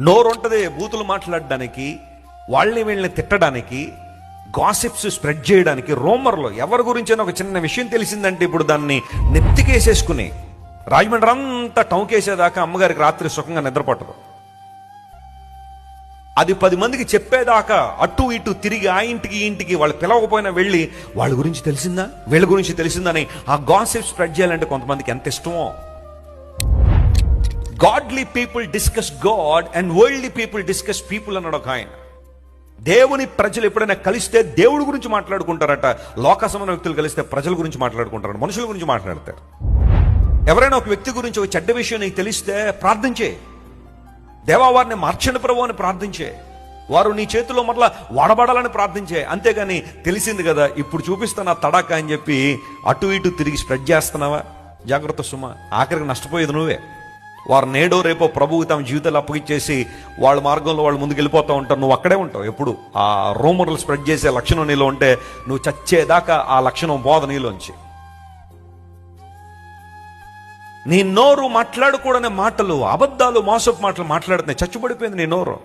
నోరుంటది బూతులు మాట్లాడడానికి, వాళ్ళని వీళ్ళని తిట్టడానికి, గాసిప్స్ స్ప్రెడ్ చేయడానికి. రోమర్లో ఎవరి గురించైనా ఒక చిన్న విషయం తెలిసిందంటే ఇప్పుడు దాన్ని నెత్తికేసేసుకుని రాజమండ్రి అంతా టౌకేసేదాకా అమ్మగారికి రాత్రి సుఖంగా నిద్రపట్టదు. అది 10 మందికి చెప్పేదాకా అటు ఇటు తిరిగి ఆ ఇంటికి ఈ ఇంటికి వాళ్ళు పిలవకపోయినా వెళ్ళి వాళ్ళ గురించి తెలిసిందా, వీళ్ళ గురించి తెలిసిందని ఆ గాసిప్ స్ప్రెడ్ చేయాలంటే కొంతమందికి ఎంత ఇష్టమో. Godly people discuss God and worldly people discuss people అన్నాడు ఒక ఆయన. దేవుని ప్రజలు ఎప్పుడైనా కలిస్తే దేవుడి గురించి మాట్లాడుకుంటారట, లోక సంబంధ వ్యక్తులు కలిస్తే ప్రజల గురించి మాట్లాడుకుంటారట, మనుషుల గురించి మాట్లాడతారు. ఎవరైనా ఒక వ్యక్తి గురించి ఒక చెడ్డ విషయం నీకు తెలిస్తే ప్రార్థించే, దేవా వారిని మార్చండి ప్రభు అని ప్రార్థించే, వారు నీ చేతిలో మరలా వాడబడాలని ప్రార్థించే. అంతేగాని తెలిసింది కదా ఇప్పుడు చూపిస్తాను ఆ తడాక అని చెప్పి అటు ఇటు తిరిగి స్ప్రెడ్ చేస్తున్నావా? జాగ్రత్త సుమా, ఆఖరికి నష్టపోయేది నువ్వే. వారు నేడో రేపో ప్రభువు తమ జీవితాలు అప్పగిచ్చేసి వాళ్ళ మార్గంలో వాళ్ళు ముందుకు వెళ్ళిపోతూ ఉంటారు, నువ్వు అక్కడే ఉంటావు. ఎప్పుడు ఆ రూమర్లు స్ప్రెడ్ చేసే లక్షణం నీలో ఉంటే నువ్వు చచ్చేదాకా ఆ లక్షణం పోదు నీలోంచి. నీ నోరు మాట్లాడకూడని మాటలు, అబద్ధాలు, మోసపు మాటలు మాట్లాడుతున్నాయి, చచ్చుబడిపోయింది నీ నోరు.